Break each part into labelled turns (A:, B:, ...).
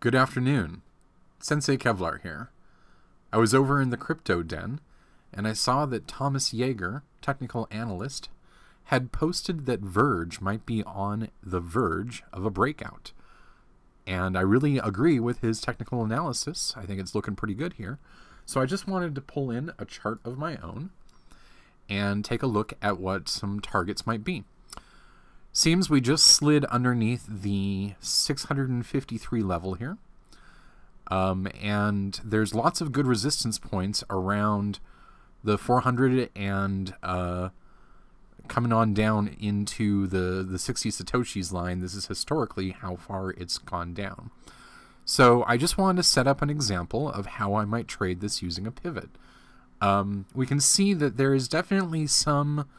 A: Good afternoon. Sensei Kevlar here. I was over in the crypto den, and I saw that Tomas Jäger, technical analyst, had posted that Verge might be on the verge of a breakout. And I really agree with his technical analysis. I think it's looking pretty good here. So I just wanted to pull in a chart of my own and take a look at what some targets might be. Seems we just slid underneath the 653 level here. And there's lots of good resistance points around the 400 and coming on down into the 60 Satoshis line. This is historically how far it's gone down. So I just wanted to set up an example of how I might trade this using a pivot. We can see that there is definitely some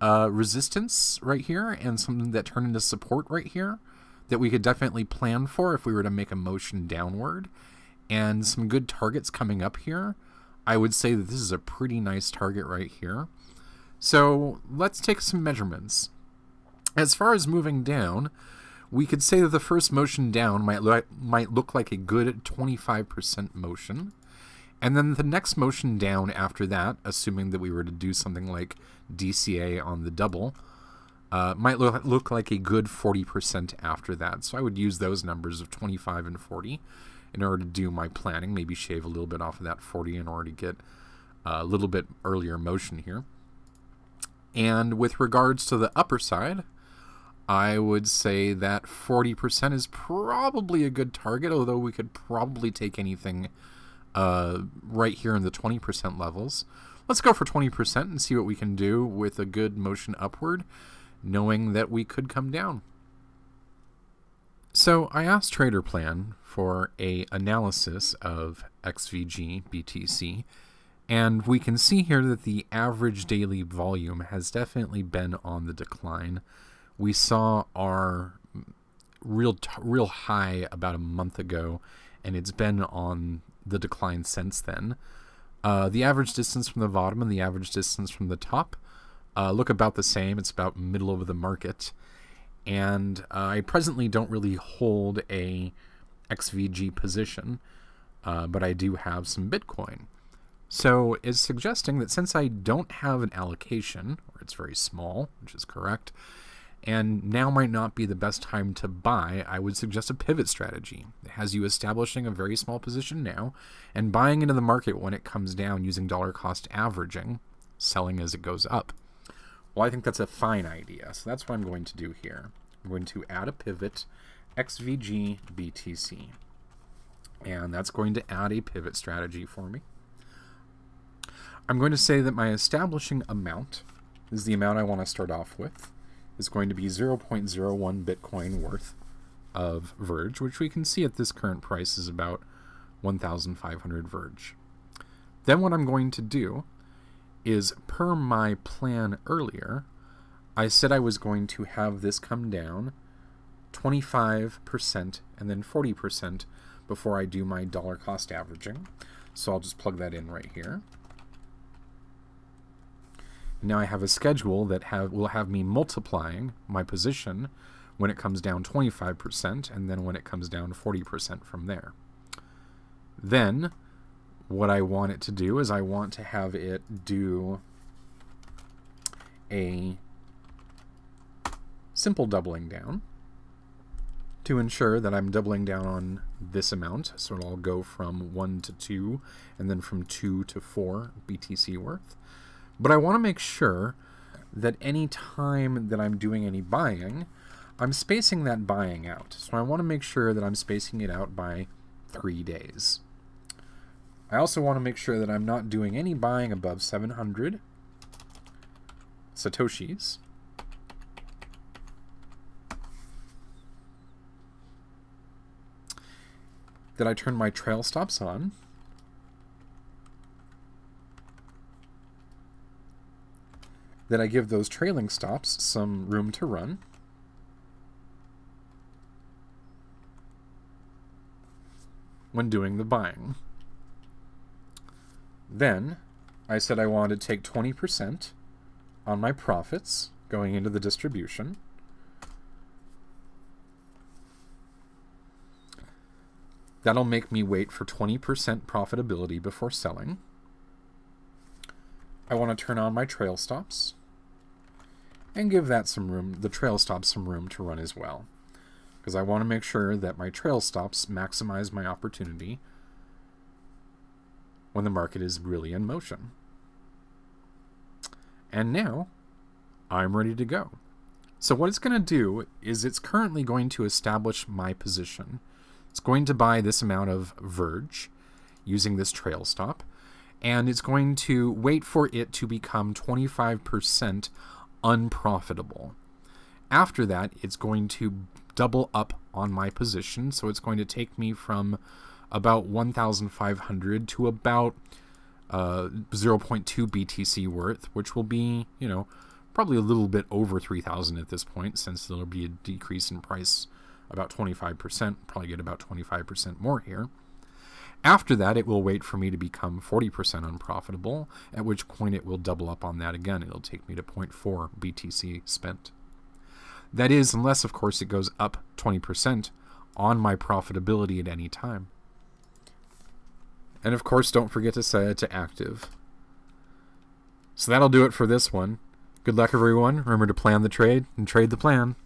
A: resistance right here and something that turned into support right here that we could definitely plan for if we were to make a motion downward, and some good targets coming up here. I would say that this is a pretty nice target right here. So let's take some measurements. As far as moving down, we could say that the first motion down might look like a good 25% motion. And then the next motion down after that, assuming that we were to do something like DCA on the double, might look like a good 40% after that. So I would use those numbers of 25 and 40 in order to do my planning, maybe shave a little bit off of that 40 in order to get a little bit earlier motion here. And with regards to the upper side, I would say that 40% is probably a good target, although we could probably take anything right here in the 20% levels. Let's go for 20% and see what we can do with a good motion upward, knowing that we could come down. So I asked TraderPlan for an analysis of XVG BTC, and we can see here that the average daily volume has definitely been on the decline. We saw our real high about a month ago, and it's been on the decline since then. The average distance from the bottom and the average distance from the top look about the same. It's about middle of the market. And I presently don't really hold a XVG position, but I do have some Bitcoin. So it's suggesting that since I don't have an allocation, or it's very small, which is correct, and now might not be the best time to buy, I would suggest a pivot strategy. It has you establishing a very small position now and buying into the market when it comes down using dollar cost averaging, selling as it goes up. Well, I think that's a fine idea, so that's what I'm going to do here. I'm going to add a pivot, XVG BTC, and that's going to add a pivot strategy for me. I'm going to say that my establishing amount is the amount I want to start off with. Is going to be 0.01 Bitcoin worth of Verge, which we can see at this current price is about 1,500 Verge. Then what I'm going to do is, per my plan earlier, I said I was going to have this come down 25% and then 40% before I do my dollar cost averaging. So I'll just plug that in right here. Now I have a schedule that will have me multiplying my position when it comes down 25% and then when it comes down 40% from there. Then what I want it to do is I want to have it do a simple doubling down to ensure that I'm doubling down on this amount. So it'll go from 1 to 2 and then from 2 to 4 BTC worth. But I want to make sure that any time that I'm doing any buying, I'm spacing that buying out. So I want to make sure that I'm spacing it out by 3 days. I also want to make sure that I'm not doing any buying above 700 Satoshis. That I turn my trail stops on. That I give those trailing stops some room to run. When doing the buying. Then I said I wanted to take 20% on my profits going into the distribution. That'll make me wait for 20% profitability before selling. I want to turn on my trail stops and give that some room, the trail stops some room to run as well, because I want to make sure that my trail stops maximize my opportunity when the market is really in motion. And now I'm ready to go. So what it's going to do is it's currently going to establish my position. It's going to buy this amount of Verge using this trail stop, and it's going to wait for it to become 25% unprofitable. After that, it's going to double up on my position, so it's going to take me from about 1,500 to about 0.2 BTC worth, which will be, you know, probably a little bit over 3,000 at this point, since there'll be a decrease in price about 25%, probably get about 25% more here. After that, it will wait for me to become 40% unprofitable, at which point it will double up on that again. It'll take me to 0.4 BTC spent. That is, unless, of course, it goes up 20% on my profitability at any time. And, of course, don't forget to set it to active. So that'll do it for this one. Good luck, everyone. Remember to plan the trade and trade the plan.